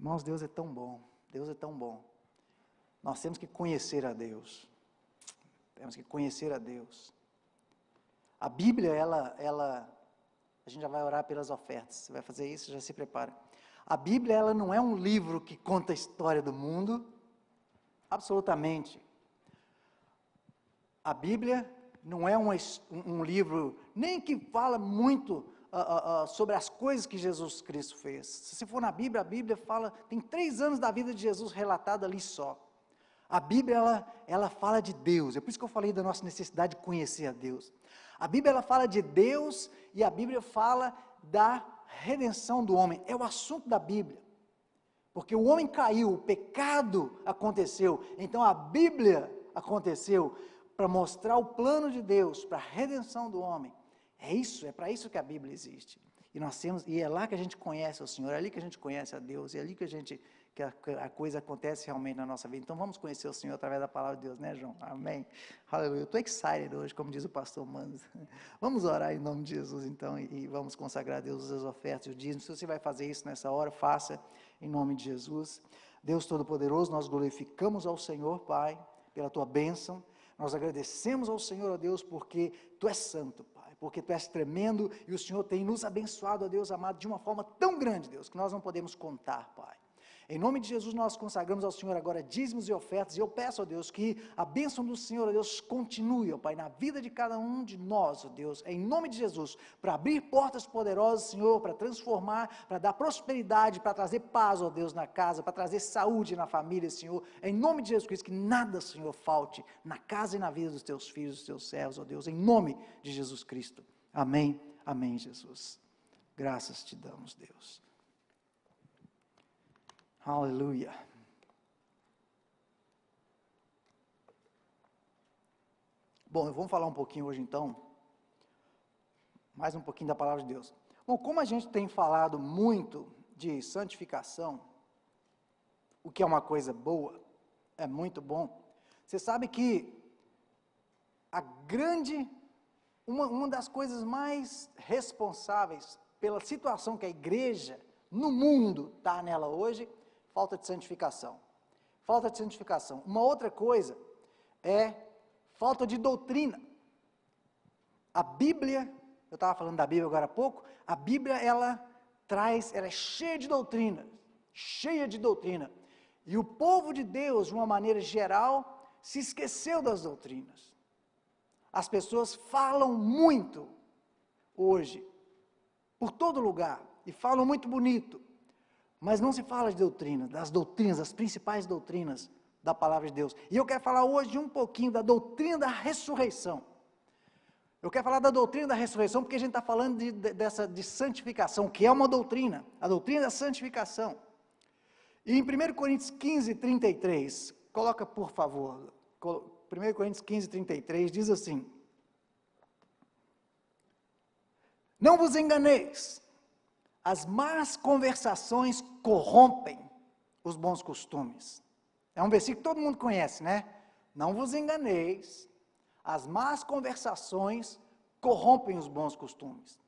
Irmãos, Deus é tão bom, Deus é tão bom. Nós temos que conhecer a Deus. Temos que conhecer a Deus. A Bíblia, a gente já vai orar pelas ofertas. Você vai fazer isso, já se prepara. A Bíblia, ela não é um livro que conta a história do mundo, absolutamente. A Bíblia não é um livro nem que fala muito sobre as coisas que Jesus Cristo fez. Se você for na Bíblia, a Bíblia fala, tem 3 anos da vida de Jesus relatado ali só. A Bíblia, ela fala de Deus, é por isso que eu falei da nossa necessidade de conhecer a Deus. A Bíblia, ela fala de Deus e a Bíblia fala da redenção do homem, é o assunto da Bíblia. Porque o homem caiu, o pecado aconteceu, então a Bíblia aconteceu para mostrar o plano de Deus, para a redenção do homem. É para isso que a Bíblia existe. E é lá que a gente conhece o Senhor, é ali que a gente conhece a Deus, é ali que a coisa acontece realmente na nossa vida. Então vamos conhecer o Senhor através da palavra de Deus, né, João? Amém. Aleluia. Eu estou excited hoje, como diz o pastor Manos. Vamos orar em nome de Jesus, então, e vamos consagrar a Deus as ofertas e o dízimo. Se você vai fazer isso nessa hora, faça em nome de Jesus. Deus Todo-Poderoso, nós glorificamos ao Senhor, Pai, pela Tua bênção. Nós agradecemos ao Senhor, ó Deus, porque Tu és santo, Pai. Porque Tu és tremendo e o Senhor tem nos abençoado, ó Deus amado, de uma forma tão grande, Deus, que nós não podemos contar, Pai. Em nome de Jesus, nós consagramos ao Senhor agora dízimos e ofertas, e eu peço, ó Deus, que a bênção do Senhor, ó Deus, continue, ó Pai, na vida de cada um de nós, ó Deus, em nome de Jesus, para abrir portas poderosas, Senhor, para transformar, para dar prosperidade, para trazer paz, ó Deus, na casa, para trazer saúde na família, Senhor, em nome de Jesus Cristo, que nada, Senhor, falte na casa e na vida dos Teus filhos, dos Teus servos, ó Deus, em nome de Jesus Cristo. Amém, amém, Jesus. Graças te damos, Deus. Aleluia. Bom, vamos falar um pouquinho hoje então, mais um pouquinho da palavra de Deus. Bom, como a gente tem falado muito de santificação, o que é uma coisa boa, é muito bom, você sabe que uma das coisas mais responsáveis pela situação que a igreja no mundo está nela hoje, falta de santificação. Falta de santificação. Uma outra coisa é falta de doutrina. A Bíblia, eu estava falando da Bíblia agora há pouco, a Bíblia ela é cheia de doutrina, E o povo de Deus, de uma maneira geral, se esqueceu das doutrinas. As pessoas falam muito hoje, por todo lugar, e falam muito bonito, mas não se fala de doutrina, das principais doutrinas da palavra de Deus. E eu quero falar hoje um pouquinho da doutrina da ressurreição. Eu quero falar da doutrina da ressurreição, porque a gente está falando de santificação, que é uma doutrina, a doutrina da santificação. E em 1 Coríntios 15, 33, coloca por favor, 1 Coríntios 15, 33, diz assim: não vos enganeis, as más conversações corrompem os bons costumes. É um versículo que todo mundo conhece, né? Não vos enganeis, as más conversações corrompem os bons costumes.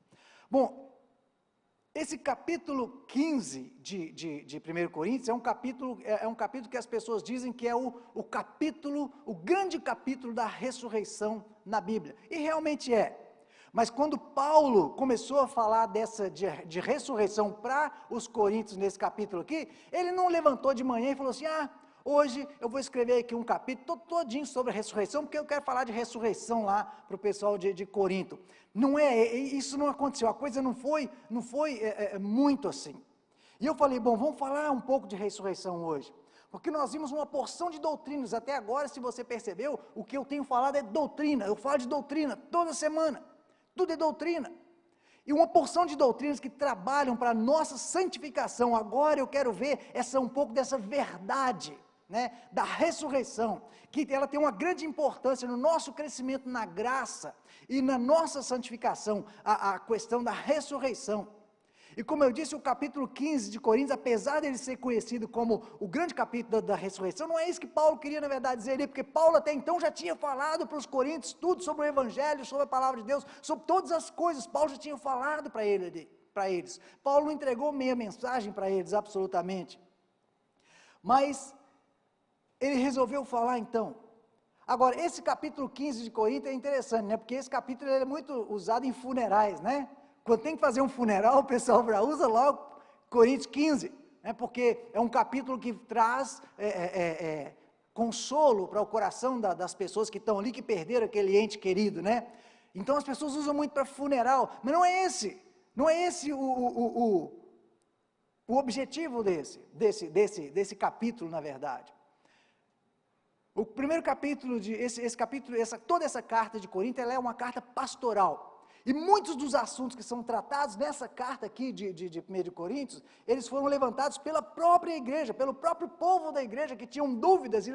Bom, esse capítulo 15 de 1 Coríntios é um capítulo que as pessoas dizem que é o grande capítulo da ressurreição na Bíblia. E realmente é. Mas quando Paulo começou a falar de ressurreição para os coríntios nesse capítulo aqui, ele não levantou de manhã e falou assim: hoje eu vou escrever aqui um capítulo todinho sobre a ressurreição, porque eu quero falar de ressurreição lá para o pessoal de Corinto. Isso não aconteceu, a coisa não foi muito assim. E eu falei, bom, vamos falar um pouco de ressurreição hoje, porque nós vimos uma porção de doutrinas. Até agora, se você percebeu, o que eu tenho falado é doutrina, eu falo de doutrina toda semana. Tudo é doutrina, e uma porção de doutrinas que trabalham para a nossa santificação. Agora eu quero ver um pouco dessa verdade, né, da ressurreição, que ela tem uma grande importância no nosso crescimento na graça, e na nossa santificação, a questão da ressurreição. E como eu disse, o capítulo 15 de Coríntios, apesar dele ser conhecido como o grande capítulo da ressurreição, não é isso que Paulo queria na verdade dizer ali, porque Paulo até então já tinha falado para os coríntios tudo sobre o Evangelho, sobre a palavra de Deus, sobre todas as coisas. Paulo já tinha falado para eles. Paulo não entregou meia mensagem para eles, absolutamente. Mas ele resolveu falar então. Agora, esse capítulo 15 de Corinto é interessante, né? Porque esse capítulo é muito usado em funerais, né? Quando tem que fazer um funeral, o pessoal já usa logo Coríntios 15, né? Porque é um capítulo que traz consolo para o coração das pessoas que estão ali, que perderam aquele ente querido, né? Então as pessoas usam muito para funeral, mas não é esse o objetivo desse capítulo, na verdade. O primeiro capítulo, toda essa carta de Corinto, ela é uma carta pastoral. E muitos dos assuntos que são tratados nessa carta aqui de 1 de Coríntios, eles foram levantados pela própria igreja, pelo próprio povo da igreja, que tinham dúvidas e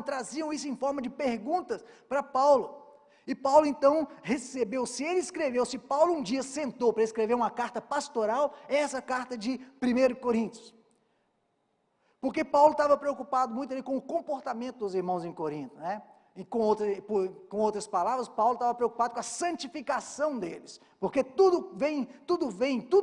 traziam isso em forma de perguntas para Paulo. E Paulo então recebeu, se Paulo um dia sentou para escrever uma carta pastoral, é essa carta de 1 Coríntios. Porque Paulo estava preocupado muito ali com o comportamento dos irmãos em Corinto, né? E com outras palavras, Paulo estava preocupado com a santificação deles, porque tudo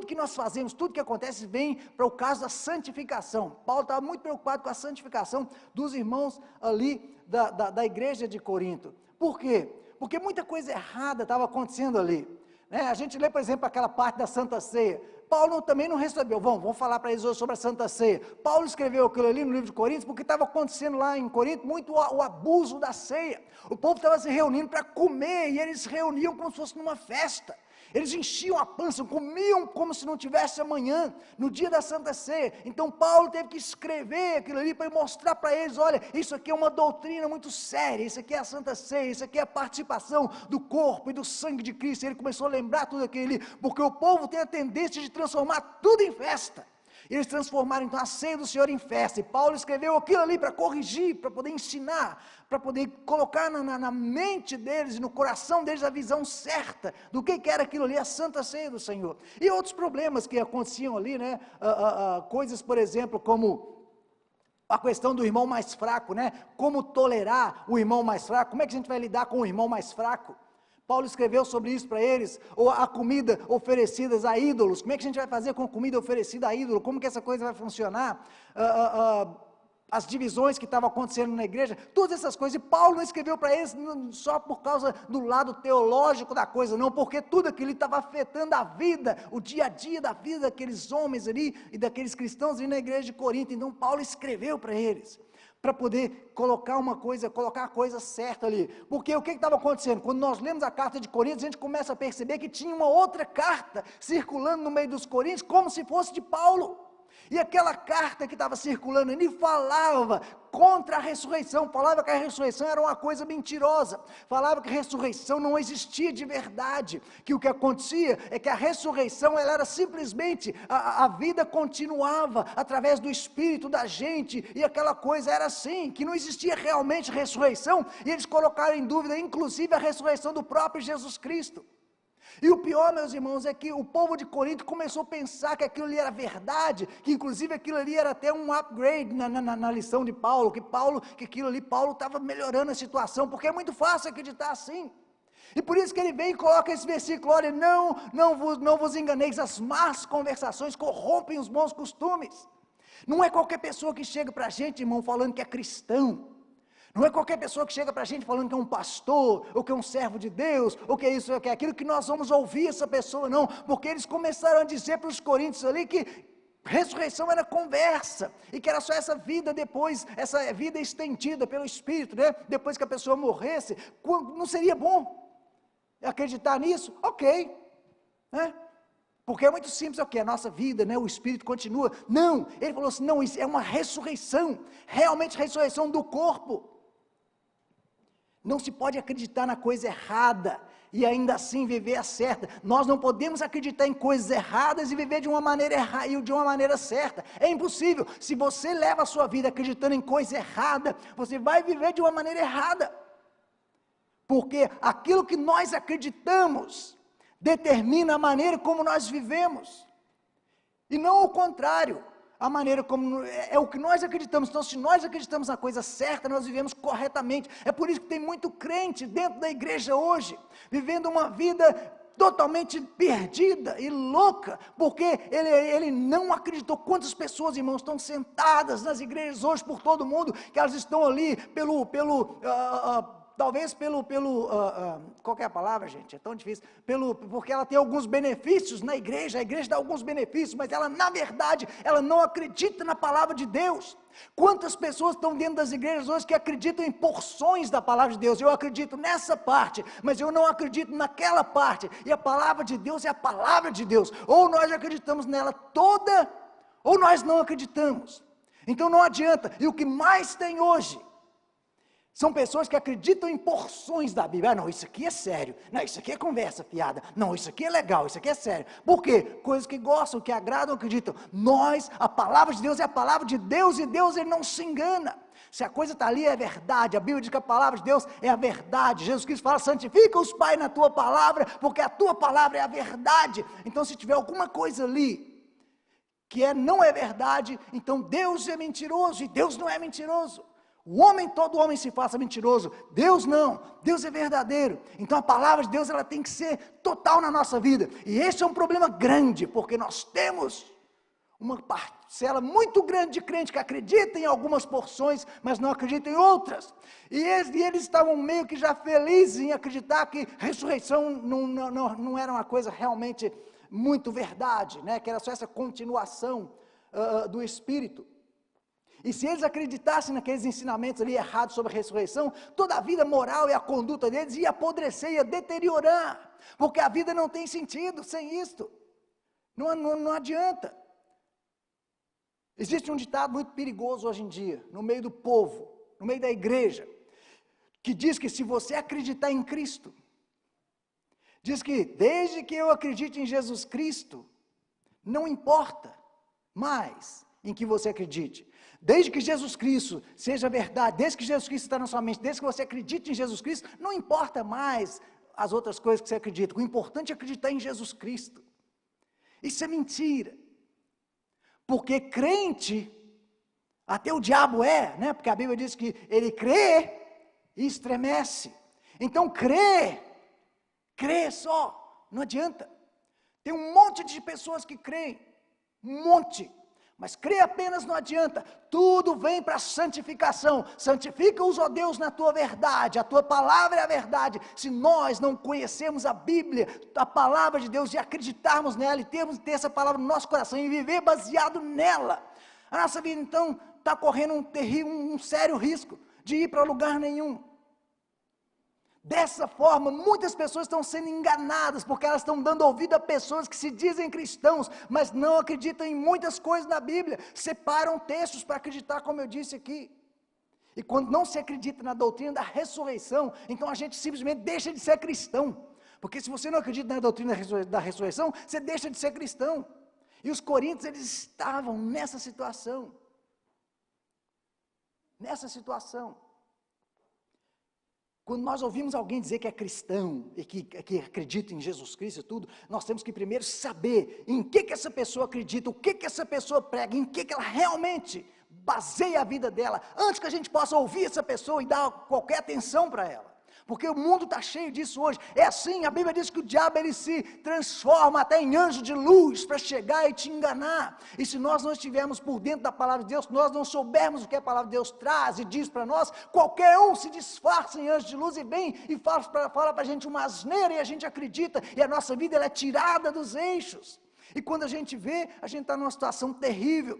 que nós fazemos, tudo que acontece vem para o caso da santificação. Paulo estava muito preocupado com a santificação dos irmãos ali da igreja de Corinto. Por quê? Porque muita coisa errada estava acontecendo ali, né? A gente lê, por exemplo, aquela parte da Santa Ceia. Paulo também não recebeu, vamos falar para eles hoje sobre a Santa Ceia. Paulo escreveu aquilo ali no livro de Coríntios, porque estava acontecendo lá em Corinto muito o abuso da ceia. O povo estava se reunindo para comer, e eles se reuniam como se fosse numa festa. Eles enchiam a pança, comiam como se não tivesse amanhã, no dia da Santa Ceia. Então Paulo teve que escrever aquilo ali para mostrar para eles, olha, isso aqui é uma doutrina muito séria, isso aqui é a Santa Ceia, isso aqui é a participação do corpo e do sangue de Cristo. Ele começou a lembrar tudo aquilo ali, porque o povo tem a tendência de transformar tudo em festa. Eles transformaram então a ceia do Senhor em festa, e Paulo escreveu aquilo ali para corrigir, para poder ensinar, para poder colocar na mente deles e no coração deles a visão certa do que era aquilo ali, a Santa Ceia do Senhor. E outros problemas que aconteciam ali, né? Coisas, por exemplo, como a questão do irmão mais fraco, né? Como tolerar o irmão mais fraco, como é que a gente vai lidar com o irmão mais fraco? Paulo escreveu sobre isso para eles, ou a comida oferecida a ídolos, como é que a gente vai fazer com a comida oferecida a ídolo, como que essa coisa vai funcionar, as divisões que estavam acontecendo na igreja, todas essas coisas, e Paulo não escreveu para eles só por causa do lado teológico da coisa, não, porque tudo aquilo estava afetando a vida, o dia a dia da vida daqueles homens ali, e daqueles cristãos ali na igreja de Corinto. Então Paulo escreveu para eles, para poder colocar a coisa certa ali, porque o que estava acontecendo? Quando nós lemos a carta de Coríntios, a gente começa a perceber que tinha uma outra carta circulando no meio dos Coríntios, como se fosse de Paulo, e aquela carta que estava circulando ali falava contra a ressurreição, falava que a ressurreição era uma coisa mentirosa, falava que a ressurreição não existia de verdade, que o que acontecia é que a ressurreição ela era simplesmente, a vida continuava através do Espírito da gente, e aquela coisa era assim, que não existia realmente ressurreição, e eles colocaram em dúvida inclusive a ressurreição do próprio Jesus Cristo. E o pior, meus irmãos, é que o povo de Corinto começou a pensar que aquilo ali era verdade, que inclusive aquilo ali era até um upgrade na lição de Paulo, que aquilo ali, Paulo estava melhorando a situação, porque é muito fácil acreditar assim. E por isso que ele vem e coloca esse versículo, olha, não vos enganeis, as más conversações corrompem os bons costumes. Não é qualquer pessoa que chega para a gente, irmão, falando que é cristão. Não é qualquer pessoa que chega para a gente falando que é um pastor, ou que é um servo de Deus, ou que é isso, ou que é aquilo, que nós vamos ouvir essa pessoa, não, porque eles começaram a dizer para os coríntios ali que ressurreição era conversa, e que era só essa vida depois, essa vida estendida pelo Espírito, né? Depois que a pessoa morresse, não seria bom acreditar nisso? Ok, né? Porque é muito simples, a nossa vida, né? O Espírito continua. Não, ele falou assim, não, isso é uma ressurreição, realmente ressurreição do corpo. Não se pode acreditar na coisa errada e ainda assim viver a certa. Nós não podemos acreditar em coisas erradas e viver de uma maneira errada e de uma maneira certa. É impossível. Se você leva a sua vida acreditando em coisa errada, você vai viver de uma maneira errada. Porque aquilo que nós acreditamos determina a maneira como nós vivemos. E não o contrário. A maneira como é o que nós acreditamos. Então, se nós acreditamos na coisa certa, nós vivemos corretamente. É por isso que tem muito crente dentro da igreja hoje, vivendo uma vida totalmente perdida e louca, porque ele não acreditou. Quantas pessoas, irmãos, estão sentadas nas igrejas hoje por todo mundo, que elas estão ali talvez qual que é a palavra, gente? É tão difícil. Porque ela tem alguns benefícios na igreja, a igreja dá alguns benefícios, mas ela, na verdade, ela não acredita na palavra de Deus. Quantas pessoas estão dentro das igrejas hoje que acreditam em porções da palavra de Deus? Eu acredito nessa parte, mas eu não acredito naquela parte. E a palavra de Deus é a palavra de Deus. Ou nós acreditamos nela toda, ou nós não acreditamos. Então não adianta. E o que mais tem hoje são pessoas que acreditam em porções da Bíblia. Ah, não, isso aqui é sério. Não, isso aqui é conversa fiada. Não, isso aqui é legal, isso aqui é sério. Por quê? Coisas que gostam, que agradam, acreditam. A palavra de Deus é a palavra de Deus, e Deus, ele não se engana. Se a coisa está ali, é verdade. A Bíblia diz que a palavra de Deus é a verdade. Jesus Cristo fala: santifica-os, Pai, na tua palavra, porque a tua palavra é a verdade. Então, se tiver alguma coisa ali que não é verdade, então Deus é mentiroso, e Deus não é mentiroso. Todo homem se faça mentiroso, Deus não, Deus é verdadeiro. Então a palavra de Deus, ela tem que ser total na nossa vida, e esse é um problema grande, porque nós temos uma parcela muito grande de crente que acredita em algumas porções, mas não acredita em outras, e eles estavam meio que já felizes em acreditar que ressurreição não era uma coisa realmente muito verdade, né? Que era só essa continuação do Espírito. E se eles acreditassem naqueles ensinamentos ali errados sobre a ressurreição, toda a vida moral e a conduta deles ia apodrecer, ia deteriorar, porque a vida não tem sentido sem isto, não adianta. Existe um ditado muito perigoso hoje em dia, no meio do povo, no meio da igreja, que diz que se você acreditar em Cristo, diz que desde que eu acredite em Jesus Cristo, não importa mais em que você acredite. Desde que Jesus Cristo seja verdade, desde que Jesus Cristo está na sua mente, desde que você acredite em Jesus Cristo, não importa mais as outras coisas que você acredita. O importante é acreditar em Jesus Cristo. Isso é mentira. Porque crente, até o diabo né? Porque a Bíblia diz que ele crê e estremece. Então crê só, não adianta. Tem um monte de pessoas que creem, um monte. Mas crer apenas não adianta, tudo vem para a santificação. Santifica-os, ó Deus, na tua verdade, a tua palavra é a verdade. Se nós não conhecemos a Bíblia, a palavra de Deus, e acreditarmos nela, e termos ter essa palavra no nosso coração, e viver baseado nela, a nossa vida então está correndo um sério risco de ir para lugar nenhum. Dessa forma, muitas pessoas estão sendo enganadas, porque elas estão dando ouvido a pessoas que se dizem cristãos, mas não acreditam em muitas coisas na Bíblia, separam textos para acreditar, como eu disse aqui. E quando não se acredita na doutrina da ressurreição, então a gente simplesmente deixa de ser cristão, porque se você não acredita na doutrina da ressurreição, você deixa de ser cristão. E os coríntios, eles estavam nessa situação. Quando nós ouvimos alguém dizer que é cristão e que acredita em Jesus Cristo e tudo, nós temos que primeiro saber em que essa pessoa acredita, o que essa pessoa prega, em que ela realmente baseia a vida dela, antes que a gente possa ouvir essa pessoa e dar qualquer atenção para ela. Porque o mundo está cheio disso hoje. É assim, a Bíblia diz que o diabo, ele se transforma até em anjo de luz para chegar e te enganar. E se nós não estivermos por dentro da palavra de Deus, se nós não soubermos o que a palavra de Deus traz e diz para nós, qualquer um se disfarça em anjo de luz e vem e fala para a gente uma asneira e a gente acredita, e a nossa vida ela é tirada dos eixos. E quando a gente vê, a gente está numa situação terrível.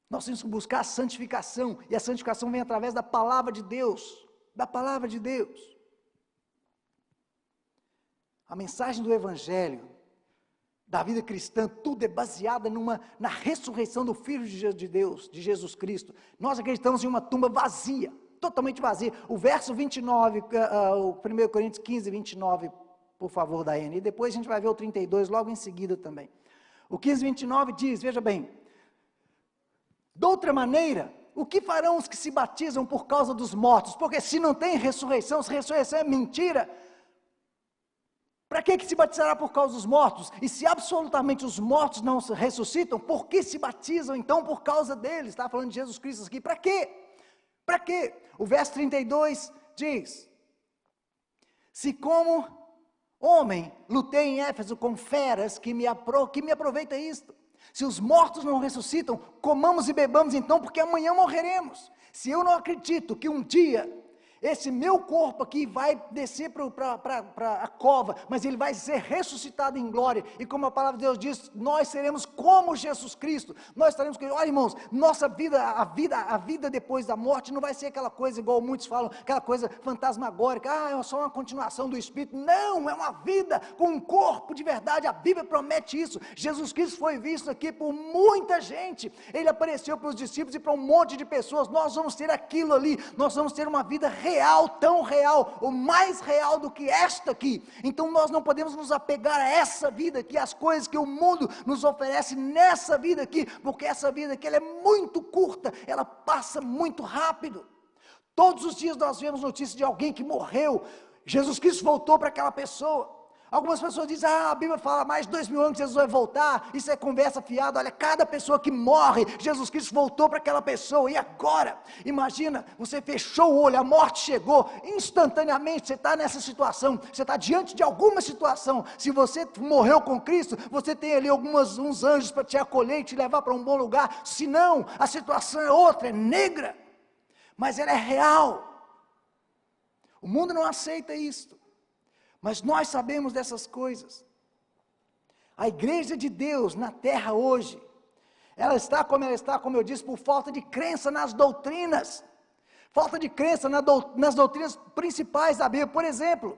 Nós temos que buscar a santificação, e a santificação vem através da palavra de Deus. Da palavra de Deus. A mensagem do Evangelho, da vida cristã, tudo é baseada na ressurreição do Filho de Deus, de Jesus Cristo. Nós acreditamos em uma tumba vazia, totalmente vazia. O verso 29, o 1 Coríntios 15, 29, por favor, Daiane, e depois a gente vai ver o 32 logo em seguida também. O 15, 29 diz, veja bem, de outra maneira, o que farão os que se batizam por causa dos mortos? Porque se não tem ressurreição, se ressurreição é mentira, para que se batizará por causa dos mortos? E se absolutamente os mortos não ressuscitam, por que se batizam então por causa deles? Está falando de Jesus Cristo aqui, para quê? Para quê? O verso 32 diz, se como Homem, lutei em Éfeso com feras que me aproveita isto. Se os mortos não ressuscitam, comamos e bebamos então, porque amanhã morreremos. Se eu não acredito que um dia esse meu corpo aqui vai descer para a cova, mas ele vai ser ressuscitado em glória, e como a palavra de Deus diz, nós seremos como Jesus Cristo, nós estaremos, olha irmãos, nossa vida, a vida depois da morte, não vai ser aquela coisa igual muitos falam, aquela coisa fantasmagórica, é só uma continuação do Espírito, não, é uma vida com um corpo de verdade, a Bíblia promete isso, Jesus Cristo foi visto aqui por muita gente, ele apareceu para os discípulos e para um monte de pessoas, nós vamos ter aquilo ali, nós vamos ter uma vida real, tão real, ou mais real do que esta aqui, então nós não podemos nos apegar a essa vida aqui, as coisas que o mundo nos oferece nessa vida aqui, porque essa vida aqui ela é muito curta, ela passa muito rápido, todos os dias nós vemos notícias de alguém que morreu, Jesus Cristo voltou para aquela pessoa, algumas pessoas dizem, a Bíblia fala mais de 2000 anos que Jesus vai voltar, isso é conversa fiada, olha, cada pessoa que morre, Jesus Cristo voltou para aquela pessoa, e agora? Imagina, você fechou o olho, a morte chegou, instantaneamente você está nessa situação, você está diante de alguma situação, se você morreu com Cristo, você tem ali uns anjos para te acolher e te levar para um bom lugar, se não, a situação é outra, é negra, mas ela é real, o mundo não aceita isto, mas nós sabemos dessas coisas. A igreja de Deus na terra hoje, ela está, como eu disse, por falta de crença nas doutrinas, falta de crença nas doutrinas principais da Bíblia. Por exemplo,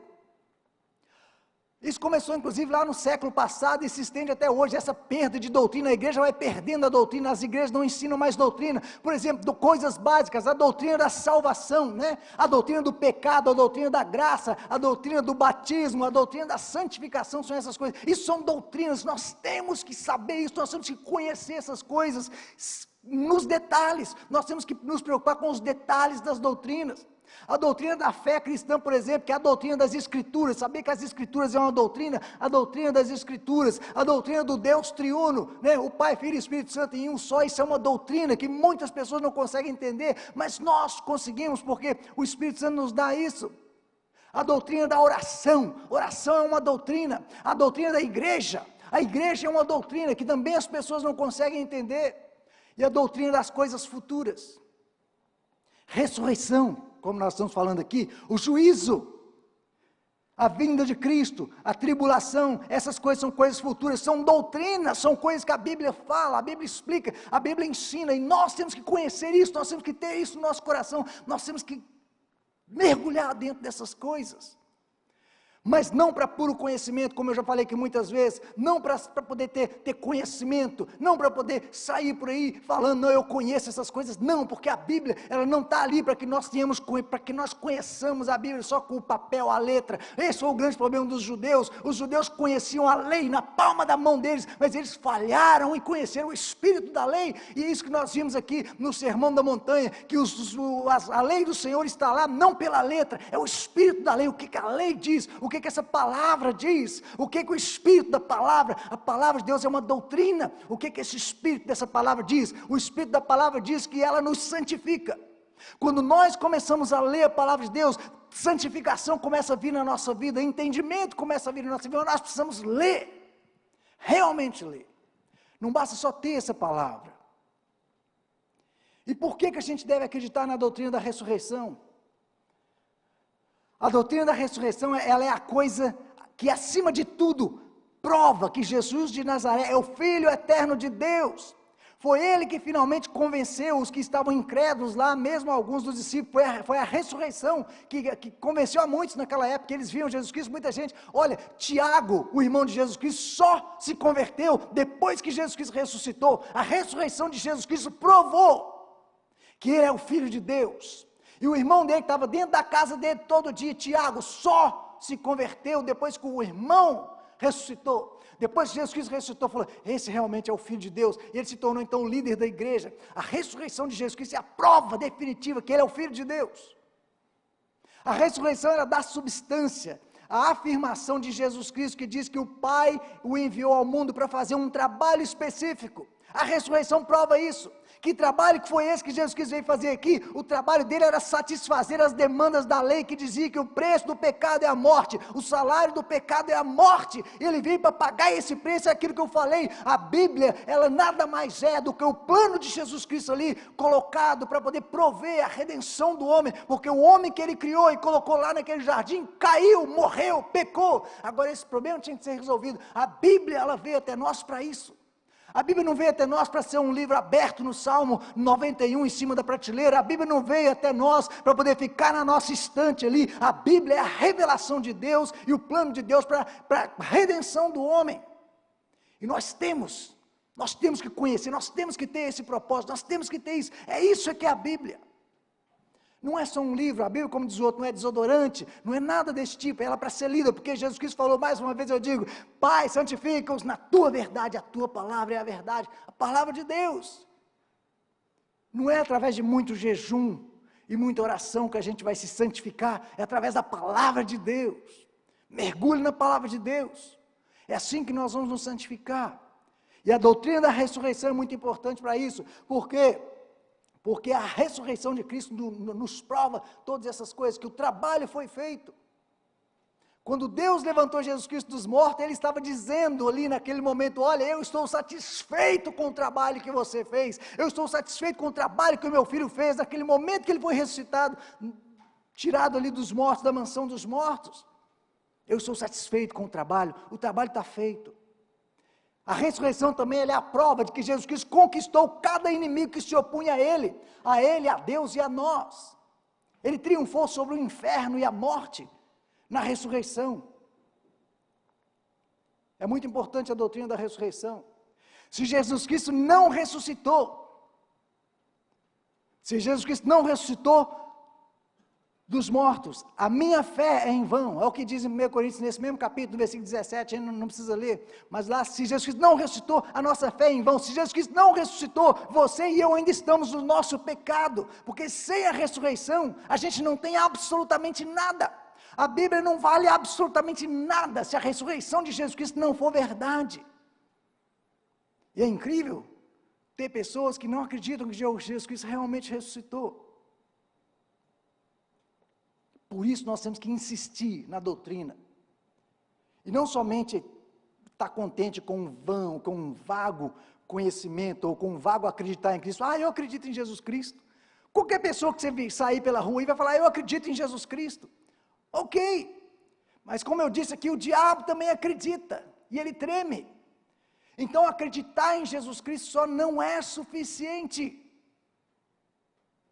isso começou inclusive lá no século passado e se estende até hoje, essa perda de doutrina, a igreja vai perdendo a doutrina, as igrejas não ensinam mais doutrina, por exemplo, coisas básicas, a doutrina da salvação, a doutrina do pecado, a doutrina da graça, a doutrina do batismo, a doutrina da santificação, são essas coisas, isso são doutrinas, nós temos que saber isso, nós temos que conhecer essas coisas, nos detalhes, nós temos que nos preocupar com os detalhes das doutrinas, a doutrina da fé cristã, por exemplo, que é a doutrina das Escrituras, saber que as Escrituras é uma doutrina, a doutrina das Escrituras, a doutrina do Deus triuno, o Pai, Filho e Espírito Santo em um só, isso é uma doutrina que muitas pessoas não conseguem entender, mas nós conseguimos, porque o Espírito Santo nos dá isso, a doutrina da oração é uma doutrina, a doutrina da igreja, a igreja é uma doutrina que também as pessoas não conseguem entender, e a doutrina das coisas futuras, ressurreição, como nós estamos falando aqui, o juízo, a vinda de Cristo, a tribulação, essas coisas são coisas futuras, são doutrinas, são coisas que a Bíblia fala, a Bíblia explica, a Bíblia ensina, e nós temos que conhecer isso, nós temos que ter isso no nosso coração, nós temos que mergulhar dentro dessas coisas, mas não para puro conhecimento, como eu já falei aqui muitas vezes, não para poder ter conhecimento, não para poder sair por aí falando, não, eu conheço essas coisas, não, porque a Bíblia, ela não está ali para que nós para que nós conheçamos a Bíblia só com o papel, a letra, esse foi o grande problema dos judeus, os judeus conheciam a lei na palma da mão deles, mas eles falharam em conhecer o espírito da lei, e é isso que nós vimos aqui no Sermão da Montanha, que a lei do Senhor está lá, não pela letra, é o espírito da lei, o que a lei diz, o que essa palavra diz, o que o espírito da palavra, a palavra de Deus é uma doutrina, o que esse espírito dessa palavra diz, o espírito da palavra diz que ela nos santifica, quando nós começamos a ler a palavra de Deus, santificação começa a vir na nossa vida, entendimento começa a vir na nossa vida, nós precisamos ler, realmente ler, não basta só ter essa palavra, e por que a gente deve acreditar na doutrina da ressurreição? A doutrina da ressurreição, ela é a coisa que acima de tudo, prova que Jesus de Nazaré é o Filho eterno de Deus, foi Ele que finalmente convenceu os que estavam incrédulos lá, mesmo alguns dos discípulos, foi a ressurreição que convenceu a muitos naquela época, eles viam Jesus Cristo, muita gente, olha, Tiago, o irmão de Jesus Cristo, só se converteu depois que Jesus Cristo ressuscitou, a ressurreição de Jesus Cristo provou que Ele é o Filho de Deus, e o irmão dele que estava dentro da casa dele todo dia, Tiago, só se converteu depois que o irmão ressuscitou. Depois que Jesus Cristo ressuscitou, falou, esse realmente é o Filho de Deus. E ele se tornou então o líder da igreja. A ressurreição de Jesus Cristo é a prova definitiva que ele é o Filho de Deus. A ressurreição ela dá substância. A afirmação de Jesus Cristo que diz que o Pai o enviou ao mundo para fazer um trabalho específico. A ressurreição prova isso. Que trabalho que foi esse que Jesus Cristo veio fazer aqui? O trabalho dele era satisfazer as demandas da lei que dizia que o preço do pecado é a morte, o salário do pecado é a morte. Ele veio para pagar esse preço, é aquilo que eu falei. A Bíblia, ela nada mais é do que o plano de Jesus Cristo ali, colocado para poder prover a redenção do homem, porque o homem que ele criou e colocou lá naquele jardim, caiu, morreu, pecou. Agora esse problema tinha que ser resolvido. A Bíblia, ela veio até nós para isso. A Bíblia não veio até nós para ser um livro aberto no Salmo 91 em cima da prateleira. A Bíblia não veio até nós para poder ficar na nossa estante ali. A Bíblia é a revelação de Deus e o plano de Deus para a redenção do homem. E nós temos que conhecer, nós temos que ter esse propósito, nós temos que ter isso. É isso que é a Bíblia. Não é só um livro, a Bíblia, como diz o outro, não é desodorante, não é nada desse tipo, é ela para ser lida, porque Jesus Cristo falou, mais uma vez eu digo, Pai, santifica-os na tua verdade, a tua palavra é a verdade, a palavra de Deus. Não é através de muito jejum e muita oração que a gente vai se santificar, é através da palavra de Deus. Mergulhe na palavra de Deus, é assim que nós vamos nos santificar. E a doutrina da ressurreição é muito importante para isso, porque a ressurreição de Cristo nos prova todas essas coisas, que o trabalho foi feito. Quando Deus levantou Jesus Cristo dos mortos, Ele estava dizendo ali naquele momento, olha, eu estou satisfeito com o trabalho que você fez, eu estou satisfeito com o trabalho que o meu filho fez, naquele momento que ele foi ressuscitado, tirado ali dos mortos, da mansão dos mortos. Eu estou satisfeito com o trabalho está feito. A ressurreição também é a prova de que Jesus Cristo conquistou cada inimigo que se opunha a Ele, a Deus e a nós. Ele triunfou sobre o inferno e a morte na ressurreição. É muito importante a doutrina da ressurreição. Se Jesus Cristo não ressuscitou dos mortos, a minha fé é em vão, é o que diz em 1 Coríntios, nesse mesmo capítulo, no versículo 17, a gente não precisa ler, mas lá, se Jesus Cristo não ressuscitou, a nossa fé é em vão. Se Jesus Cristo não ressuscitou, você e eu ainda estamos no nosso pecado, porque sem a ressurreição, a gente não tem absolutamente nada. A Bíblia não vale absolutamente nada, se a ressurreição de Jesus Cristo não for verdade. E é incrível ter pessoas que não acreditam que Jesus Cristo realmente ressuscitou. Por isso nós temos que insistir na doutrina, e não somente estar contente com um vago conhecimento, ou com um vago acreditar em Cristo. Eu acredito em Jesus Cristo. Qualquer pessoa que você sair pela rua e vai falar, eu acredito em Jesus Cristo. Ok, mas como eu disse aqui, o diabo também acredita, e ele treme. Então acreditar em Jesus Cristo só não é suficiente.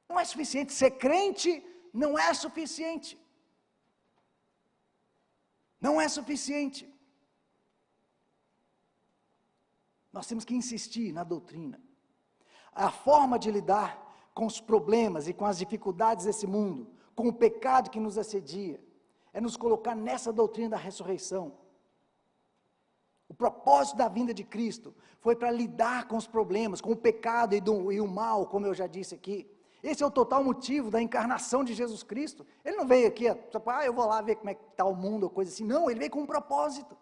Não é suficiente, ser crente não é suficiente. Não é suficiente. Nós temos que insistir na doutrina. A forma de lidar com os problemas e com as dificuldades desse mundo, com o pecado que nos assedia, é nos colocar nessa doutrina da ressurreição. O propósito da vinda de Cristo foi para lidar com os problemas, com o pecado e o mal, como eu já disse aqui. Esse é o total motivo da encarnação de Jesus Cristo. Ele não veio aqui, eu vou lá ver como é que está o mundo, ou coisa assim. Não, ele veio com um propósito.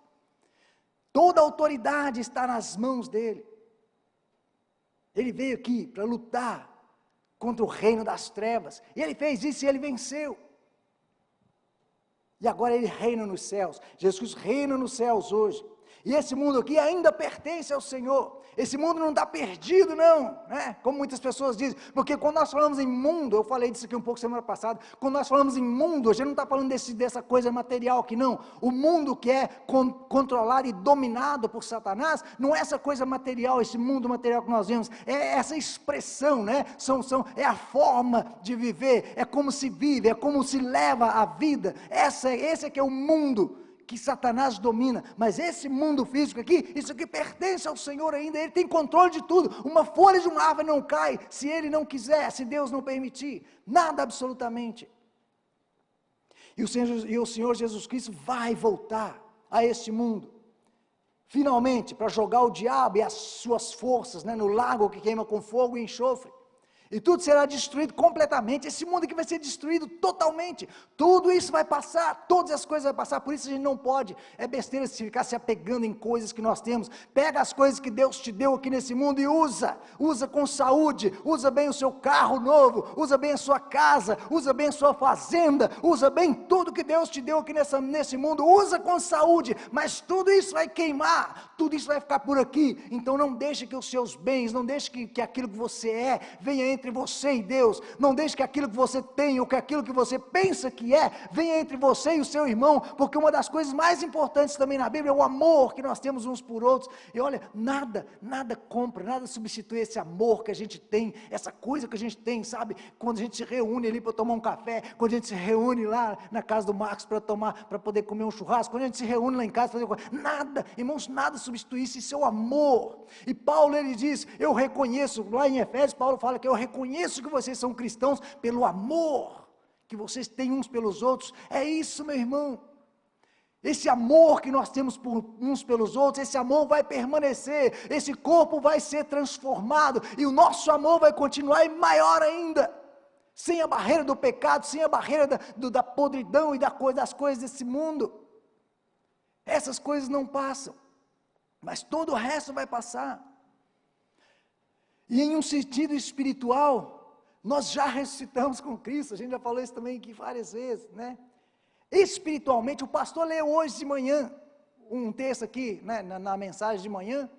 Toda a autoridade está nas mãos dele. Ele veio aqui para lutar contra o reino das trevas. E ele fez isso e ele venceu. E agora ele reina nos céus. Jesus Cristo reina nos céus hoje. E esse mundo aqui ainda pertence ao Senhor. Esse mundo não está perdido não, né? Como muitas pessoas dizem, porque quando nós falamos em mundo, eu falei disso aqui um pouco semana passada, quando nós falamos em mundo, a gente não está falando dessa coisa material aqui não. O mundo que é controlado e dominado por Satanás, não é essa coisa material, esse mundo material que nós vemos, é essa expressão, né? É a forma de viver, é como se vive, é como se leva a vida. Esse é que é o mundo que Satanás domina, mas esse mundo físico aqui, isso aqui pertence ao Senhor ainda, Ele tem controle de tudo. Uma folha de uma árvore não cai, se Ele não quiser, se Deus não permitir, nada absolutamente. E o Senhor Jesus Cristo vai voltar a este mundo, finalmente, para jogar o diabo e as suas forças, né, no lago que queima com fogo e enxofre. E tudo será destruído completamente. Esse mundo aqui vai ser destruído totalmente. Tudo isso vai passar, todas as coisas vão passar. Por isso a gente não pode, é besteira se ficar se apegando em coisas que nós temos. Pega as coisas que Deus te deu aqui nesse mundo e usa. Usa com saúde, usa bem o seu carro novo, usa bem a sua casa, usa bem a sua fazenda, usa bem tudo que Deus te deu aqui nesse mundo. Usa com saúde, mas tudo isso vai queimar, tudo isso vai ficar por aqui. Então não deixe que os seus bens, não deixe que aquilo que você é, venha entre você e Deus. Não deixe que aquilo que você tem, ou que aquilo que você pensa que é, venha entre você e o seu irmão, porque uma das coisas mais importantes também na Bíblia é o amor que nós temos uns por outros. E olha, nada compra, nada substitui esse amor que a gente tem, essa coisa que a gente tem, sabe? Quando a gente se reúne ali para tomar um café, quando a gente se reúne lá na casa do Marcos para poder comer um churrasco, quando a gente se reúne lá em casa para fazer nada, irmãos, nada substitui esse é o amor. E Paulo, ele diz, eu reconheço, lá em Efésios, Paulo fala que eu reconheço que vocês são cristãos pelo amor que vocês têm uns pelos outros. É isso, meu irmão. Esse amor que nós temos por uns pelos outros, esse amor vai permanecer, esse corpo vai ser transformado, e o nosso amor vai continuar maior ainda, sem a barreira do pecado, sem a barreira da podridão e das coisas desse mundo. Essas coisas não passam, mas todo o resto vai passar. E em um sentido espiritual, nós já ressuscitamos com Cristo, a gente já falou isso também aqui várias vezes, né? Espiritualmente, o pastor leu hoje de manhã, um texto aqui, né, na mensagem de manhã,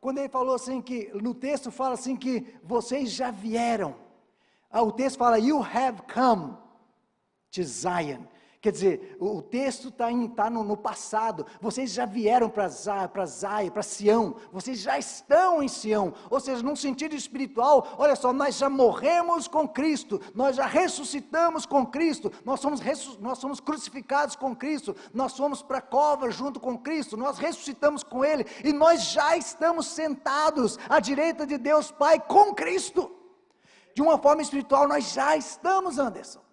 quando ele falou assim que, no texto fala assim que vocês já vieram, o texto fala, you have come to Zion. Quer dizer, o texto está no passado, vocês já vieram para Zion, para Sião, vocês já estão em Sião, ou seja, num sentido espiritual, olha só, nós já morremos com Cristo, nós já ressuscitamos com Cristo, nós somos crucificados com Cristo, nós fomos para a cova junto com Cristo, nós ressuscitamos com Ele, e nós já estamos sentados à direita de Deus Pai com Cristo. De uma forma espiritual, nós já estamos, Anderson.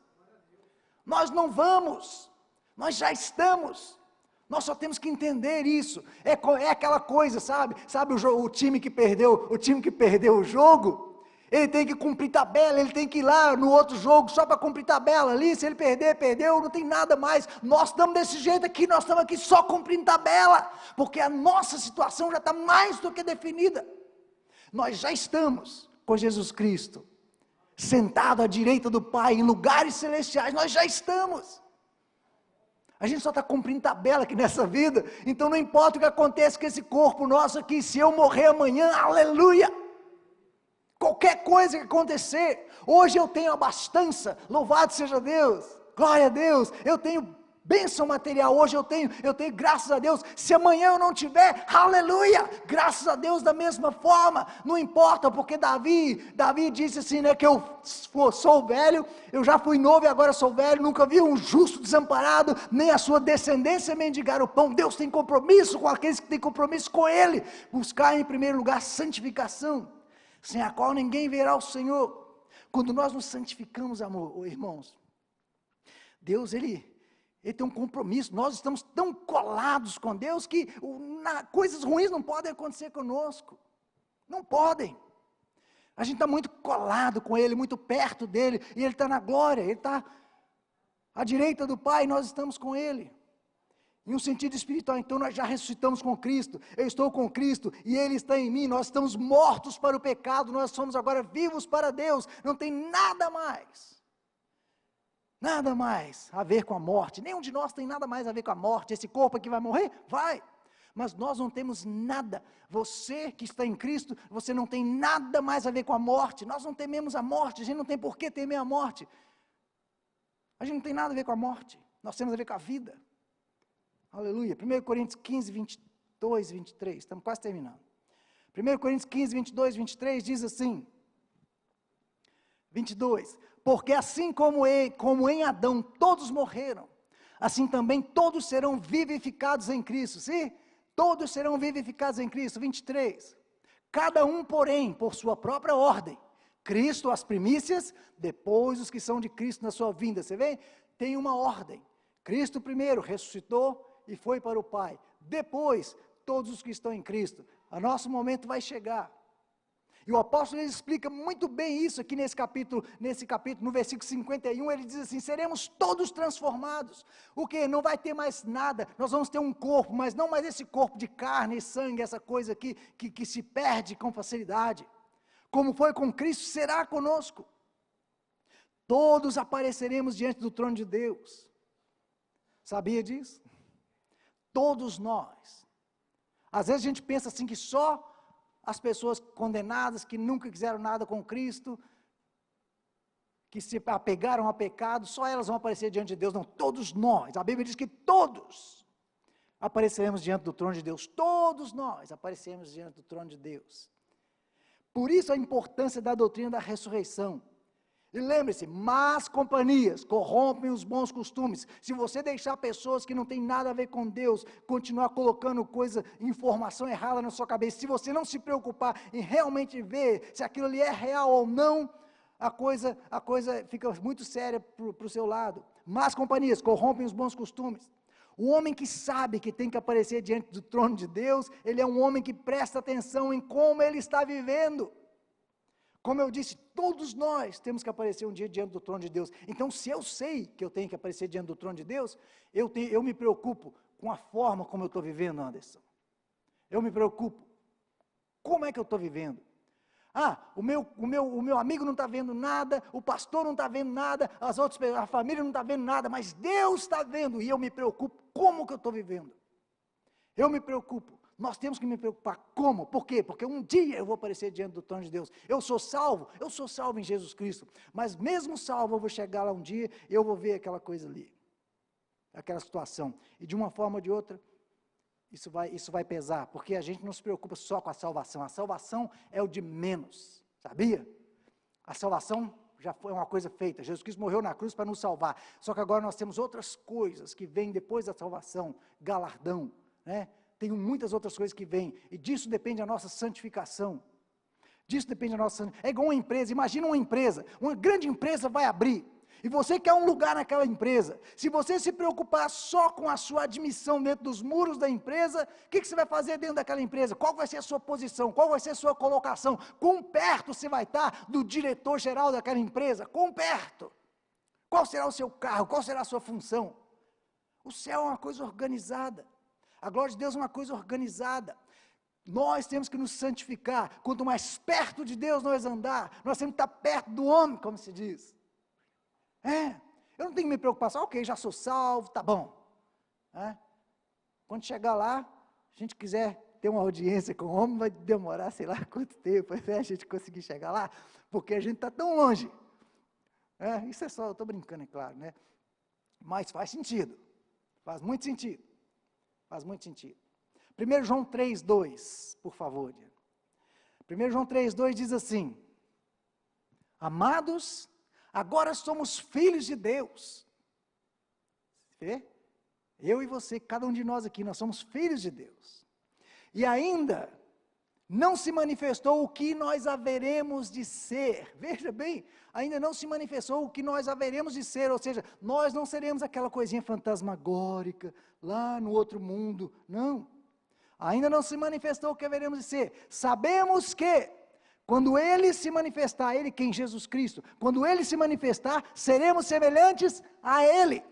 Nós não vamos, nós já estamos, nós só temos que entender isso, é aquela coisa, sabe o time que perdeu o jogo, ele tem que cumprir tabela, ele tem que ir lá no outro jogo, só para cumprir tabela ali, se ele perder, perdeu, não tem nada mais, nós estamos desse jeito aqui, nós estamos aqui só cumprindo tabela, porque a nossa situação já está mais do que definida, nós já estamos com Jesus Cristo, sentado à direita do Pai, em lugares celestiais, nós já estamos, a gente só está cumprindo tabela aqui nessa vida, então não importa o que acontece com esse corpo nosso aqui, se eu morrer amanhã, aleluia, qualquer coisa que acontecer, hoje eu tenho abastança, louvado seja Deus, glória a Deus, eu tenho bênção material, hoje eu tenho graças a Deus, se amanhã eu não tiver, aleluia, graças a Deus da mesma forma, não importa, porque Davi disse assim, né, que eu sou velho, eu já fui novo e agora sou velho, nunca vi um justo desamparado, nem a sua descendência mendigar o pão. Deus tem compromisso com aqueles que têm compromisso com Ele, buscar em primeiro lugar santificação, sem a qual ninguém verá o Senhor. Quando nós nos santificamos, amor, irmãos, Deus, Ele tem um compromisso, nós estamos tão colados com Deus, que coisas ruins não podem acontecer conosco, não podem, a gente está muito colado com Ele, muito perto dEle, e Ele está na glória, Ele está à direita do Pai, e nós estamos com Ele, em um sentido espiritual, então nós já ressuscitamos com Cristo, eu estou com Cristo, e Ele está em mim, nós estamos mortos para o pecado, nós somos agora vivos para Deus, não tem nada mais a ver com a morte, nenhum de nós tem nada mais a ver com a morte, esse corpo aqui vai morrer? Vai, mas nós não temos nada, você que está em Cristo, você não tem nada mais a ver com a morte, nós não tememos a morte, a gente não tem por que temer a morte, a gente não tem nada a ver com a morte, nós temos a ver com a vida, aleluia. 1 Coríntios 15, 22, 23, estamos quase terminando, 1 Coríntios 15, 22, 23 diz assim, 22, porque assim como em Adão todos morreram, assim também todos serão vivificados em Cristo, sim? Todos serão vivificados em Cristo, 23, cada um porém por sua própria ordem, Cristo as primícias, depois os que são de Cristo na sua vinda, você vê? Tem uma ordem, Cristo primeiro ressuscitou e foi para o Pai, depois todos os que estão em Cristo, o nosso momento vai chegar, E o apóstolo ele explica muito bem isso aqui nesse capítulo, no versículo 51, ele diz assim: seremos todos transformados. O que? Não vai ter mais nada, nós vamos ter um corpo, mas não mais esse corpo de carne e sangue, essa coisa aqui que se perde com facilidade. Como foi com Cristo, será conosco. Todos apareceremos diante do trono de Deus. Sabia disso? Todos nós. Às vezes a gente pensa assim que só as pessoas condenadas, que nunca quiseram nada com Cristo, que se apegaram a pecado, só elas vão aparecer diante de Deus. Não, todos nós. A Bíblia diz que todos apareceremos diante do trono de Deus. Todos nós apareceremos diante do trono de Deus. Por isso a importância da doutrina da ressurreição. E lembre-se, más companhias corrompem os bons costumes. Se você deixar pessoas que não têm nada a ver com Deus, continuar colocando informação errada na sua cabeça, se você não se preocupar em realmente ver se aquilo ali é real ou não, a coisa fica muito séria para o seu lado. Más companhias corrompem os bons costumes. O homem que sabe que tem que aparecer diante do trono de Deus, ele é um homem que presta atenção em como ele está vivendo. Como eu disse, todos nós temos que aparecer um dia diante do trono de Deus. Então, se eu sei que eu tenho que aparecer diante do trono de Deus, eu me preocupo com a forma como eu estou vivendo, Anderson. Eu me preocupo. Como é que eu estou vivendo? O meu amigo não está vendo nada, o pastor não está vendo nada, a família não está vendo nada, mas Deus está vendo, e eu me preocupo como que eu estou vivendo. Eu me preocupo. Nós temos que me preocupar. Como? Por quê? Porque um dia eu vou aparecer diante do trono de Deus. Eu sou salvo em Jesus Cristo. Mas mesmo salvo, eu vou chegar lá um dia e eu vou ver aquela coisa ali. Aquela situação. E de uma forma ou de outra, isso vai pesar. Porque a gente não se preocupa só com a salvação. A salvação é o de menos. Sabia? A salvação já foi uma coisa feita. Jesus Cristo morreu na cruz para nos salvar. Só que agora nós temos outras coisas que vêm depois da salvação. Galardão, né? Tem muitas outras coisas que vêm, e disso depende a nossa santificação. Disso depende a nossa santificação. É igual uma empresa, imagina uma grande empresa vai abrir, e você quer um lugar naquela empresa. Se você se preocupar só com a sua admissão dentro dos muros da empresa, o que você vai fazer dentro daquela empresa? Qual vai ser a sua posição? Qual vai ser a sua colocação? Quão perto você vai estar do diretor-geral daquela empresa? Quão perto? Qual será o seu cargo? Qual será a sua função? O céu é uma coisa organizada. A glória de Deus é uma coisa organizada. Nós temos que nos santificar. Quanto mais perto de Deus nós andar, nós temos que estar perto do homem, como se diz. Eu não tenho que me preocupar, ok, já sou salvo, tá bom. Quando chegar lá, se a gente quiser ter uma audiência com o homem, vai demorar sei lá quanto tempo até a gente conseguir chegar lá, porque a gente está tão longe. Isso é só, eu estou brincando, é claro, né? Mas faz sentido, faz muito sentido. Faz muito sentido. 1 João 3,2, por favor. 1 João 3,2 diz assim: amados, agora somos filhos de Deus. Vê? Eu e você, cada um de nós aqui, nós somos filhos de Deus. E ainda não se manifestou o que nós haveremos de ser. Veja bem, ainda não se manifestou o que nós haveremos de ser, ou seja, nós não seremos aquela coisinha fantasmagórica, lá no outro mundo, não. Ainda não se manifestou o que haveremos de ser. Sabemos que, quando Ele se manifestar, Ele quem? Jesus Cristo, quando Ele se manifestar, seremos semelhantes a Ele.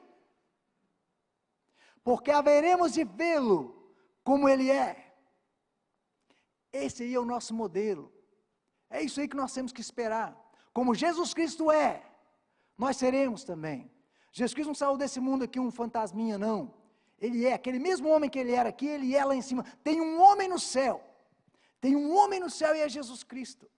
Porque haveremos de vê-lo como Ele é. Esse aí é o nosso modelo. É isso aí que nós temos que esperar. Como Jesus Cristo é, nós seremos também. Jesus Cristo não saiu desse mundo aqui um fantasminha, não. Ele é aquele mesmo homem que ele era aqui, ele é lá em cima. Tem um homem no céu. Tem um homem no céu e é Jesus Cristo.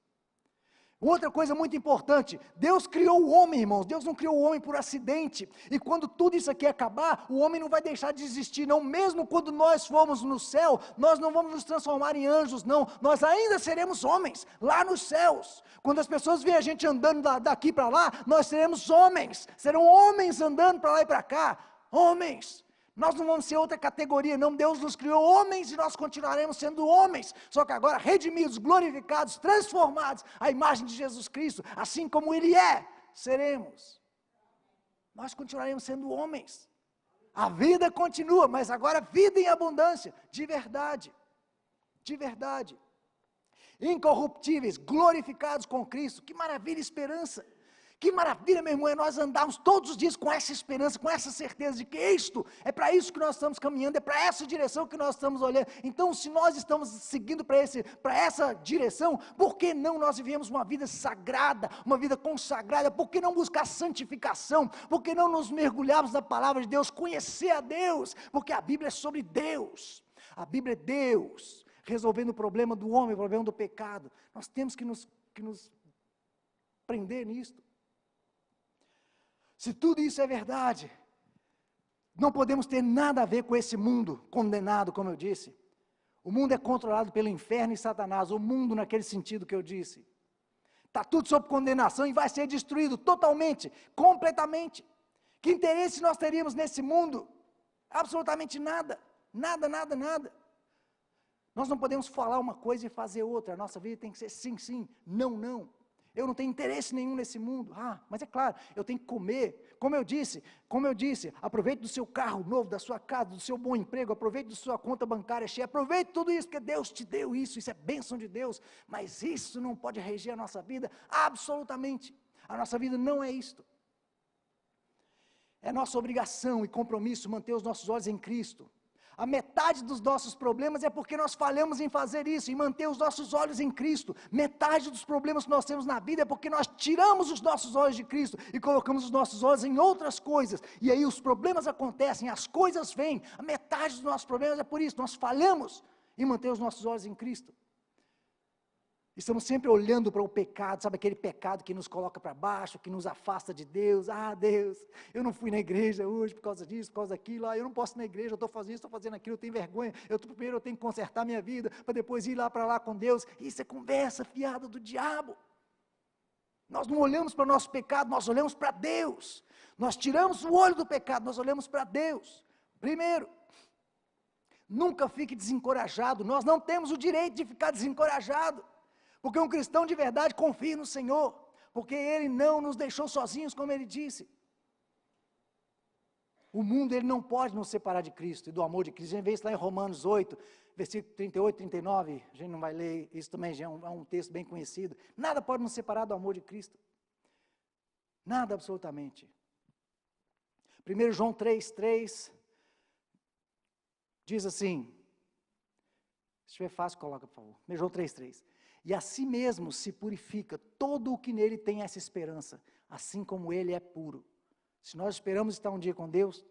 Outra coisa muito importante, Deus criou o homem, irmãos, Deus não criou o homem por acidente, e quando tudo isso aqui acabar, o homem não vai deixar de existir, não, mesmo quando nós formos no céu, nós não vamos nos transformar em anjos, não, nós ainda seremos homens, lá nos céus, quando as pessoas veem a gente andando daqui para lá, nós seremos homens, serão homens andando para lá e para cá, homens. Nós não vamos ser outra categoria, não. Deus nos criou homens e nós continuaremos sendo homens, só que agora redimidos, glorificados, transformados à imagem de Jesus Cristo, assim como Ele é, seremos. Nós continuaremos sendo homens. A vida continua, mas agora vida em abundância, de verdade. De verdade. incorruptíveis, glorificados com Cristo. Que maravilha, esperança! Que maravilha, meu irmão, é nós andarmos todos os dias com essa esperança, com essa certeza de que é para isso que nós estamos caminhando, é para essa direção que nós estamos olhando. Então, se nós estamos seguindo para essa direção, por que não nós vivemos uma vida sagrada, uma vida consagrada? Por que não buscar santificação? Por que não nos mergulharmos na palavra de Deus, conhecer a Deus? Porque a Bíblia é sobre Deus, a Bíblia é Deus, resolvendo o problema do homem, o problema do pecado. Nós temos que nos prender nisto. Se tudo isso é verdade, não podemos ter nada a ver com esse mundo condenado, como eu disse. O mundo é controlado pelo inferno e Satanás, o mundo naquele sentido que eu disse. Está tudo sob condenação e vai ser destruído totalmente, completamente. Que interesse nós teríamos nesse mundo? Absolutamente nada, nada, nada, nada. Nós não podemos falar uma coisa e fazer outra, a nossa vida tem que ser sim, sim, não, não. Eu não tenho interesse nenhum nesse mundo. Mas é claro, eu tenho que comer. Como eu disse, aproveite do seu carro novo, da sua casa, do seu bom emprego, aproveite da sua conta bancária cheia, aproveite tudo isso, porque Deus te deu isso é bênção de Deus, mas isso não pode reger a nossa vida, absolutamente. A nossa vida não é isto. É nossa obrigação e compromisso manter os nossos olhos em Cristo. A metade dos nossos problemas é porque nós falhamos em fazer isso, em manter os nossos olhos em Cristo. Metade dos problemas que nós temos na vida é porque nós tiramos os nossos olhos de Cristo e colocamos os nossos olhos em outras coisas. E aí os problemas acontecem, as coisas vêm. A metade dos nossos problemas é por isso, nós falhamos em manter os nossos olhos em Cristo. Estamos sempre olhando para o pecado, sabe aquele pecado que nos coloca para baixo, que nos afasta de Deus. Deus, eu não fui na igreja hoje por causa disso, por causa daquilo, eu não posso ir na igreja, eu estou fazendo isso, estou fazendo aquilo, eu tenho vergonha, primeiro eu tenho que consertar minha vida, para depois ir lá para lá com Deus. Isso é conversa fiada do diabo. Nós não olhamos para o nosso pecado, nós olhamos para Deus. Nós tiramos o olho do pecado, nós olhamos para Deus. Primeiro, nunca fique desencorajado, nós não temos o direito de ficar desencorajado. Porque um cristão de verdade confia no Senhor, porque Ele não nos deixou sozinhos, como Ele disse. O mundo, ele não pode nos separar de Cristo e do amor de Cristo. A gente vê isso lá em Romanos 8, versículo 38, 39, a gente não vai ler, isso também já é um texto bem conhecido. Nada pode nos separar do amor de Cristo. Nada, absolutamente. 1 João 3, diz assim, se estiver fácil, coloca, por favor. 1 João 3. E assim mesmo se purifica todo o que nele tem essa esperança, assim como ele é puro. Se nós esperamos estar um dia com Deus,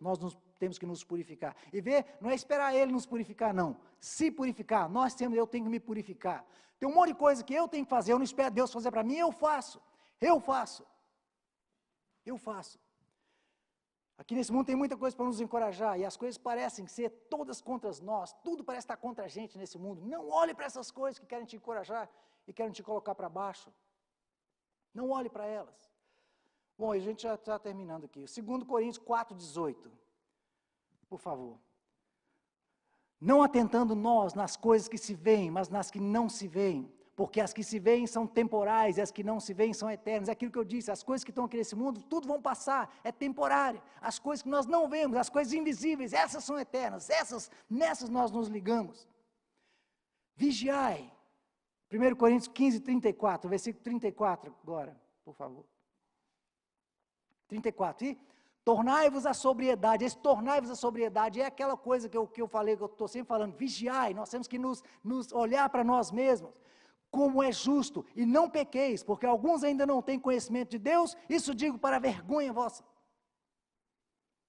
temos que nos purificar. E não é esperar Ele nos purificar, não. Se purificar, eu tenho que me purificar. Tem um monte de coisa que eu tenho que fazer, eu não espero Deus fazer para mim, eu faço. Aqui nesse mundo tem muita coisa para nos encorajar, e as coisas parecem ser todas contra nós, tudo parece estar contra a gente nesse mundo. Não olhe para essas coisas que querem te encorajar e querem te colocar para baixo. Não olhe para elas. Bom, a gente já está terminando aqui. 2 Coríntios 4,18. Por favor. Não atentando nós nas coisas que se veem, mas nas que não se veem. Porque as que se veem são temporais, e as que não se veem são eternas. É aquilo que eu disse, as coisas que estão aqui nesse mundo, tudo vão passar, é temporário. As coisas que nós não vemos, as coisas invisíveis, essas são eternas, nessas nós nos ligamos. Vigiai. 1 Coríntios 15, 34, versículo 34 agora, por favor. 34, e tornai-vos a sobriedade. Esse tornai-vos a sobriedade é aquela coisa que eu falei, que eu estou sempre falando, vigiai, nós temos que nos olhar para nós mesmos, como é justo, e não pequeis, porque alguns ainda não têm conhecimento de Deus, isso digo para vergonha vossa.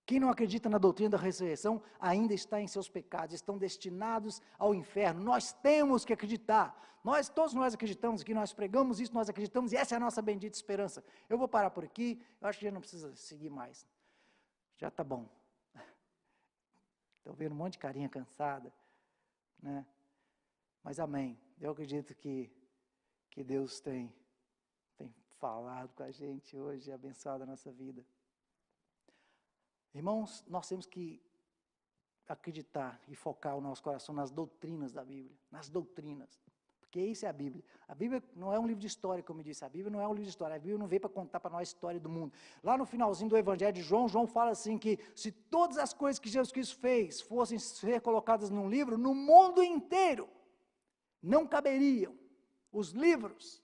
Quem não acredita na doutrina da ressurreição, ainda está em seus pecados, estão destinados ao inferno. Nós temos que acreditar, todos nós acreditamos aqui, nós pregamos isso, nós acreditamos, e essa é a nossa bendita esperança. Eu vou parar por aqui, eu acho que já não precisa seguir mais, já está bom. Estou vendo um monte de carinha cansada, né? Mas amém, eu acredito que Deus tem falado com a gente hoje, e abençoado a nossa vida. Irmãos, nós temos que acreditar e focar o nosso coração nas doutrinas da Bíblia, nas doutrinas, porque isso é a Bíblia. A Bíblia não é um livro de história, como eu disse, a Bíblia não é um livro de história, a Bíblia não veio para contar para nós a história do mundo. Lá no finalzinho do Evangelho de João, João fala assim que se todas as coisas que Jesus Cristo fez fossem ser colocadas num livro, no mundo inteiro, não caberiam. os livros.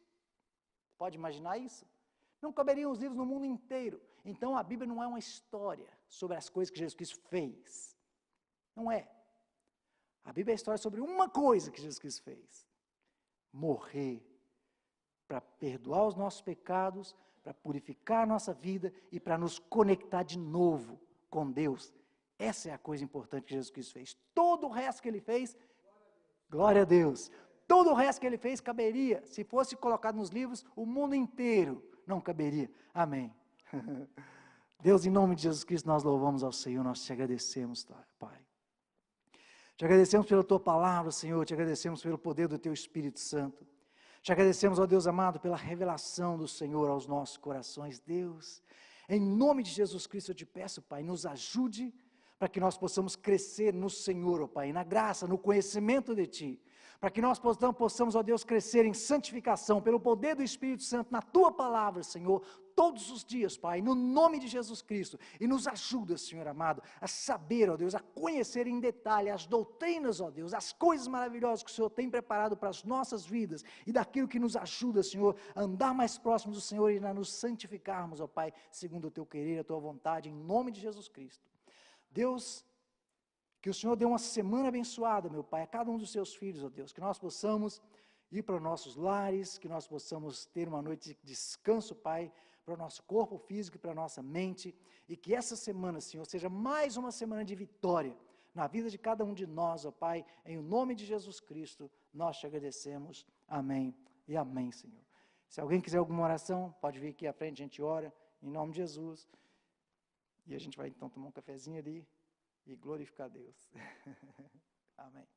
Pode imaginar isso? Não caberiam os livros no mundo inteiro. Então a Bíblia não é uma história sobre as coisas que Jesus Cristo fez. Não é. A Bíblia é a história sobre uma coisa que Jesus Cristo fez: morrer para perdoar os nossos pecados, para purificar a nossa vida e para nos conectar de novo com Deus. Essa é a coisa importante que Jesus Cristo fez. Todo o resto que Ele fez, glória a Deus. Todo o resto que Ele fez caberia, se fosse colocado nos livros, o mundo inteiro não caberia. Amém. Deus, em nome de Jesus Cristo, nós louvamos ao Senhor, nós te agradecemos, Pai. Te agradecemos pela Tua palavra, Senhor, te agradecemos pelo poder do Teu Espírito Santo. Te agradecemos, ó Deus amado, pela revelação do Senhor aos nossos corações. Deus, em nome de Jesus Cristo eu te peço, Pai, nos ajude para que nós possamos crescer no Senhor, ó Pai, na graça, no conhecimento de Ti. Para que nós possamos, ó Deus, crescer em santificação, pelo poder do Espírito Santo, na Tua palavra, Senhor, todos os dias, Pai, no nome de Jesus Cristo. E nos ajuda, Senhor amado, a saber, ó Deus, a conhecer em detalhe as doutrinas, ó Deus, as coisas maravilhosas que o Senhor tem preparado para as nossas vidas, e daquilo que nos ajuda, Senhor, a andar mais próximos do Senhor e a nos santificarmos, ó Pai, segundo o Teu querer, a Tua vontade, em nome de Jesus Cristo. Deus, que o Senhor dê uma semana abençoada, meu Pai, a cada um dos seus filhos, ó Deus, que nós possamos ir para os nossos lares, que nós possamos ter uma noite de descanso, Pai, para o nosso corpo físico e para a nossa mente, e que essa semana, Senhor, seja mais uma semana de vitória na vida de cada um de nós, ó Pai, em o nome de Jesus Cristo, nós te agradecemos, amém e amém, Senhor. Se alguém quiser alguma oração, pode vir aqui à frente, a gente ora, em nome de Jesus, e a gente vai então tomar um cafezinho ali, e glorificar a Deus. Amém.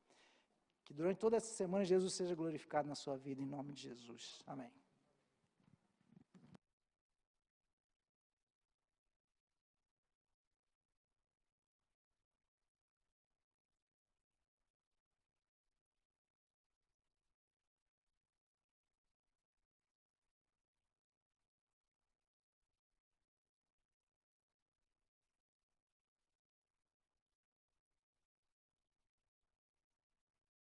Que durante toda essa semana Jesus seja glorificado na sua vida, em nome de Jesus. Amém.